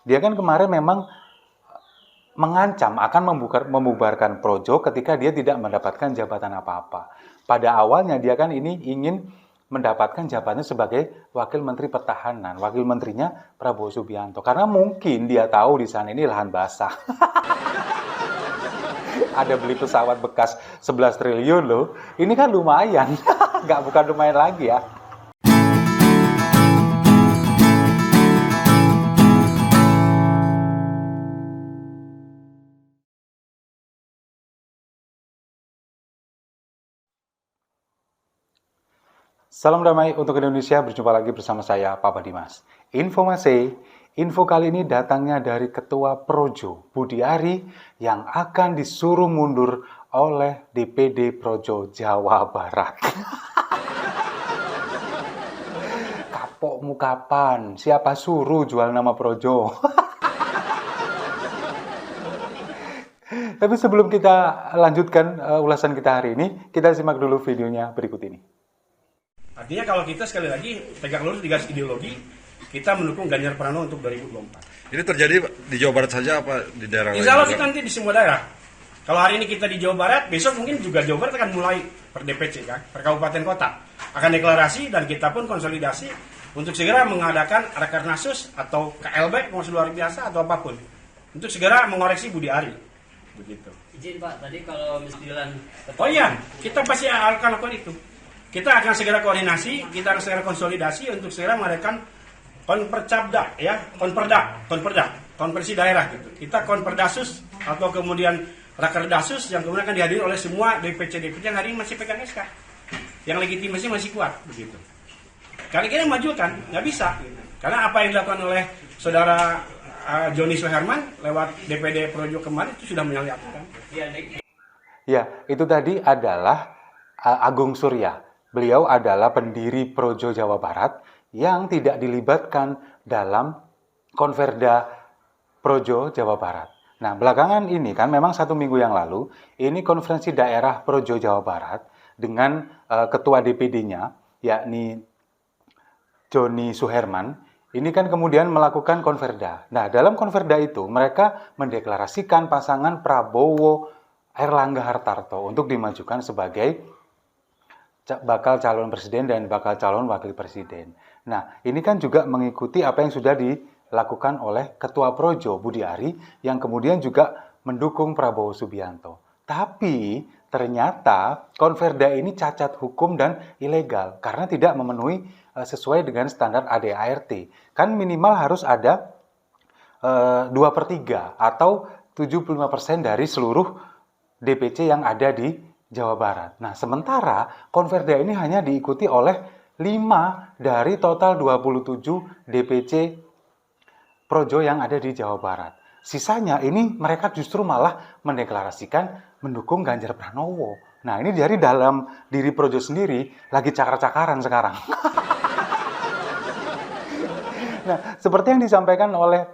Dia kan kemarin memang mengancam akan membubarkan Projo ketika dia tidak mendapatkan jabatan apa-apa. Pada awalnya dia kan ini ingin mendapatkan jabatannya sebagai Wakil Menteri Pertahanan, Wakil Menterinya Prabowo Subianto. Karena mungkin dia tahu di sana ini lahan basah. Ada beli pesawat bekas 11 triliun loh. Ini kan lumayan. Bukan lumayan lagi ya. Salam damai untuk Indonesia, berjumpa lagi bersama saya, Papa Dimas. Info kali ini datangnya dari Ketua Projo, Budi Ari, yang akan disuruh mundur oleh DPD Projo Jawa Barat. Kapokmu kapan? Siapa suruh jual nama Projo? Tapi sebelum kita lanjutkan ulasan kita hari ini, kita simak dulu videonya berikut ini. Artinya kalau kita sekali lagi tegak lurus di garis ideologi, kita mendukung Ganjar Pranowo untuk 2024. Ini terjadi di Jawa Barat saja apa di daerah lain? Insya Allah sih nanti di semua daerah. Kalau hari ini kita di Jawa Barat, besok mungkin juga Jawa Barat akan mulai per DPC kan, per kabupaten kota. Akan deklarasi dan kita pun konsolidasi untuk segera mengadakan Rakernasus atau KLB, Kongres Luar Biasa atau apapun. Untuk segera mengoreksi Budi Ari. Begitu. Izin Pak, tadi kalau misalnya... Oh iya, kita pasti akan lakukan itu. Kita akan segera koordinasi, kita akan segera konsolidasi untuk segera mengadakan konpercabda, ya, konversi daerah gitu. Kita konperdasus atau kemudian rakerdasus yang kemudian akan dihadiri oleh semua DPC yang hari ini masih pegang SK, yang legitimasi masih kuat, begitu. Kali ini majukan, nggak bisa, karena apa yang dilakukan oleh saudara Joni Suherman lewat DPD Projo kemarin itu sudah menyalakan. Ya, itu tadi adalah Agung Surya. Beliau adalah pendiri Projo Jawa Barat yang tidak dilibatkan dalam Konverda Projo Jawa Barat. Nah, belakangan ini kan memang 1 minggu yang lalu, ini konferensi daerah Projo Jawa Barat dengan ketua DPD-nya, yakni Joni Suherman, ini kan kemudian melakukan konverda. Nah, dalam konverda itu mereka mendeklarasikan pasangan Prabowo Erlangga Hartarto untuk dimajukan sebagai bakal calon presiden dan bakal calon wakil presiden. Nah, ini kan juga mengikuti apa yang sudah dilakukan oleh Ketua Projo Budi Ari yang kemudian juga mendukung Prabowo Subianto. Tapi ternyata konverda ini cacat hukum dan ilegal karena tidak memenuhi sesuai dengan standar ADART. Kan minimal harus ada 2/3 atau 75% dari seluruh DPC yang ada di Jawa Barat. Nah, sementara konverda ini hanya diikuti oleh 5 dari total 27 DPC Projo yang ada di Jawa Barat. Sisanya ini mereka justru malah mendeklarasikan mendukung Ganjar Pranowo. Nah, ini dari dalam diri Projo sendiri lagi cakar-cakaran sekarang. Nah, seperti yang disampaikan oleh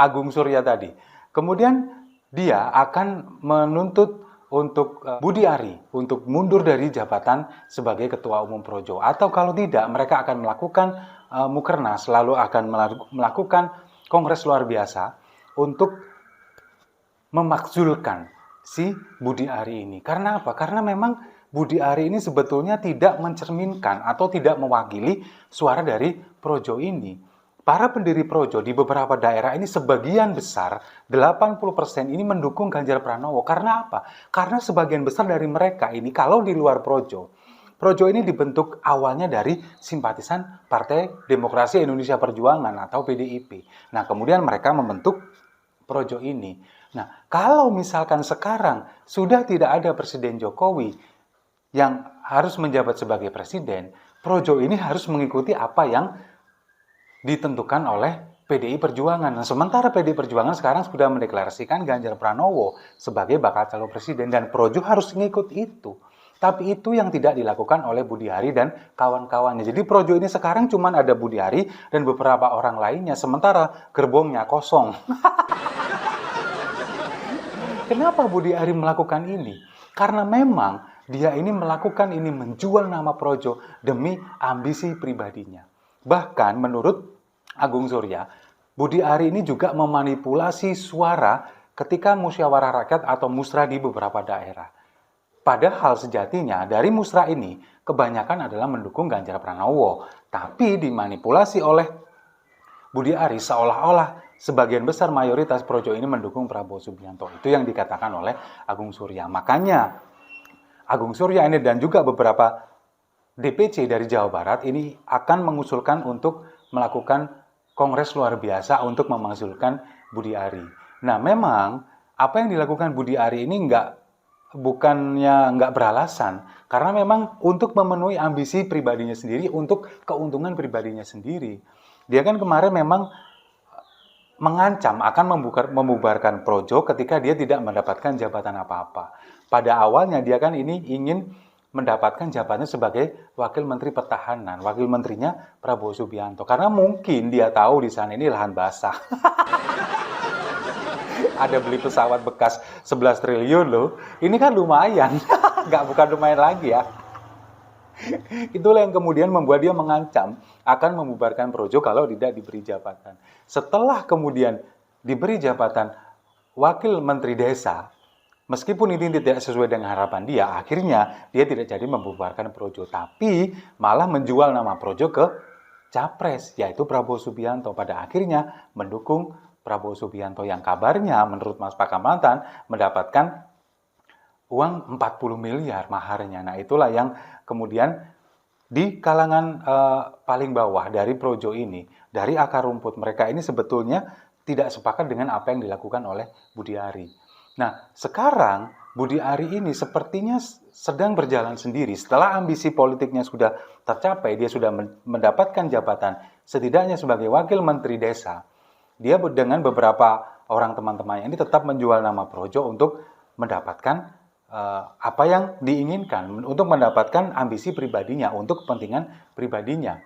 Agung Surya tadi. Kemudian dia akan menuntut untuk Budi Ari untuk mundur dari jabatan sebagai Ketua Umum Projo, atau kalau tidak mereka akan melakukan Mukernas, lalu akan melakukan Kongres Luar Biasa untuk memakzulkan si Budi Ari ini. Karena apa? Karena memang Budi Ari ini sebetulnya tidak mencerminkan atau tidak mewakili suara dari Projo ini. Para pendiri Projo di beberapa daerah ini sebagian besar, 80% ini mendukung Ganjar Pranowo. Karena apa? Karena sebagian besar dari mereka ini kalau di luar Projo, Projo ini dibentuk awalnya dari simpatisan Partai Demokrasi Indonesia Perjuangan atau PDIP. Nah, kemudian mereka membentuk Projo ini. Nah, kalau misalkan sekarang sudah tidak ada Presiden Jokowi yang harus menjabat sebagai presiden, Projo ini harus mengikuti apa yang ditentukan oleh PDI Perjuangan. Nah, sementara PDI Perjuangan sekarang sudah mendeklarasikan Ganjar Pranowo sebagai bakal calon presiden dan Projo harus mengikut itu. Tapi itu yang tidak dilakukan oleh Budi Ari dan kawan-kawannya. Jadi Projo ini sekarang cuma ada Budi Ari dan beberapa orang lainnya, sementara gerbongnya kosong. Kenapa Budi Ari melakukan ini? Karena memang dia ini melakukan ini menjual nama Projo demi ambisi pribadinya. Bahkan menurut Agung Surya, Budi Ari ini juga memanipulasi suara ketika musyawarah rakyat atau musra di beberapa daerah. Padahal sejatinya dari musra ini kebanyakan adalah mendukung Ganjar Pranowo, tapi dimanipulasi oleh Budi Ari seolah-olah sebagian besar mayoritas projo ini mendukung Prabowo Subianto. Itu yang dikatakan oleh Agung Surya. Makanya Agung Surya ini dan juga beberapa DPC dari Jawa Barat ini akan mengusulkan untuk melakukan kongres luar biasa untuk memakzulkan Budi Ari. Nah, memang apa yang dilakukan Budi Ari ini bukannya nggak beralasan, karena memang untuk memenuhi ambisi pribadinya sendiri, untuk keuntungan pribadinya sendiri. Dia kan kemarin memang mengancam akan membubarkan projo ketika dia tidak mendapatkan jabatan apa-apa. Pada awalnya dia kan ini ingin mendapatkan jabatannya sebagai Wakil Menteri Pertahanan, Wakil Menterinya Prabowo Subianto. Karena mungkin dia tahu di sana ini lahan basah. Ada beli pesawat bekas 11 triliun loh. Ini kan lumayan. Bukan lumayan lagi ya. Itulah yang kemudian membuat dia mengancam akan membubarkan projo kalau tidak diberi jabatan. Setelah kemudian diberi jabatan Wakil Menteri Desa, meskipun ini tidak sesuai dengan harapan dia, akhirnya dia tidak jadi membubarkan projo, tapi malah menjual nama projo ke capres, yaitu Prabowo Subianto. Pada akhirnya mendukung Prabowo Subianto yang kabarnya menurut Mas Pakamantan mendapatkan uang 40 miliar maharnya. Nah, itulah yang kemudian di kalangan paling bawah dari projo ini, dari akar rumput, mereka ini sebetulnya tidak sepakat dengan apa yang dilakukan oleh Budi Ari. Nah, sekarang Budi Ari ini sepertinya sedang berjalan sendiri. Setelah ambisi politiknya sudah tercapai, dia sudah mendapatkan jabatan setidaknya sebagai Wakil Menteri Desa. Dia dengan beberapa orang teman-temannya ini tetap menjual nama projo untuk mendapatkan apa yang diinginkan, untuk mendapatkan ambisi pribadinya, untuk kepentingan pribadinya.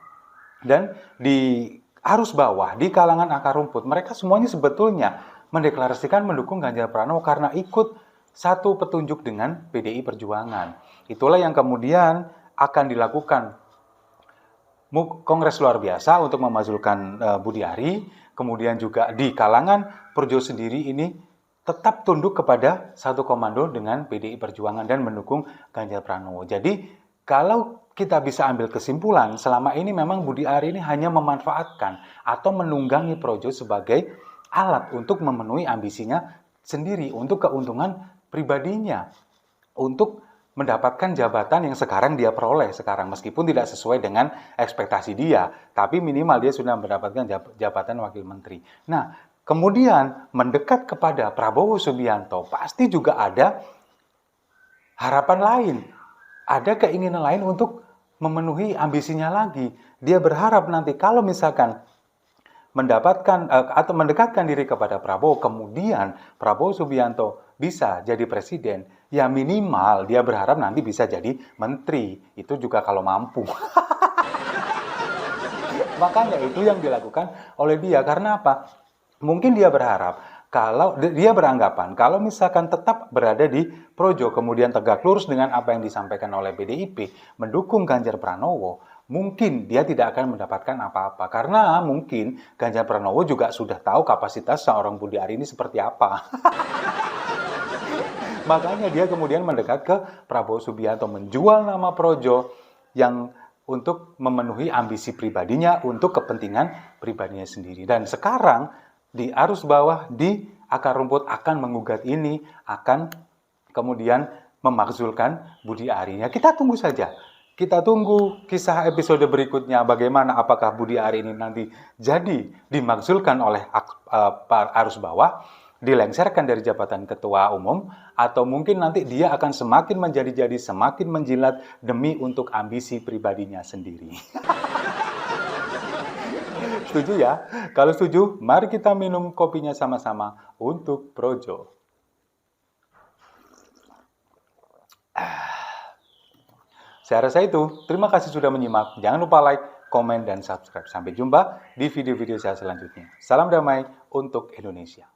Dan di arus bawah, di kalangan akar rumput, mereka semuanya sebetulnya mendeklarasikan mendukung Ganjar Pranowo karena ikut satu petunjuk dengan PDI Perjuangan. Itulah yang kemudian akan dilakukan kongres luar biasa untuk memazulkan Budi Ari. Kemudian juga di kalangan projo sendiri ini tetap tunduk kepada satu komando dengan PDI Perjuangan dan mendukung Ganjar Pranowo. Jadi kalau kita bisa ambil kesimpulan, selama ini memang Budi Ari ini hanya memanfaatkan atau menunggangi projo sebagai alat untuk memenuhi ambisinya sendiri, untuk keuntungan pribadinya, untuk mendapatkan jabatan yang sekarang dia peroleh sekarang, meskipun tidak sesuai dengan ekspektasi dia, tapi minimal dia sudah mendapatkan jabatan Wakil Menteri. Nah, kemudian mendekat kepada Prabowo Subianto, pasti juga ada harapan lain, ada keinginan lain untuk memenuhi ambisinya lagi. Dia berharap nanti kalau misalkan mendapatkan atau mendekatkan diri kepada Prabowo, kemudian Prabowo Subianto bisa jadi presiden, ya minimal dia berharap nanti bisa jadi menteri. Itu juga kalau mampu. Makanya itu yang dilakukan oleh dia. Karena apa? Mungkin dia berharap, kalau dia beranggapan, kalau misalkan tetap berada di projo, kemudian tegak lurus dengan apa yang disampaikan oleh PDIP, mendukung Ganjar Pranowo, mungkin dia tidak akan mendapatkan apa-apa. Karena mungkin Ganjar Pranowo juga sudah tahu kapasitas seorang Budi Ari ini seperti apa. Makanya dia kemudian mendekat ke Prabowo Subianto, menjual nama projo yang untuk memenuhi ambisi pribadinya, untuk kepentingan pribadinya sendiri. Dan sekarang di arus bawah, di akar rumput akan menggugat ini, akan kemudian memakzulkan Budi Ari. Ya, kita tunggu saja. Kita tunggu kisah episode berikutnya bagaimana, apakah Budi Ari ini nanti jadi dimakzulkan oleh arus bawah, dilengserkan dari jabatan ketua umum, atau mungkin nanti dia akan semakin menjadi-jadi, semakin menjilat demi untuk ambisi pribadinya sendiri. Setuju ya? Kalau setuju, mari kita minum kopinya sama-sama untuk projo. Saya rasa itu. Terima kasih sudah menyimak. Jangan lupa like, komen, dan subscribe. Sampai jumpa di video-video saya selanjutnya. Salam damai untuk Indonesia.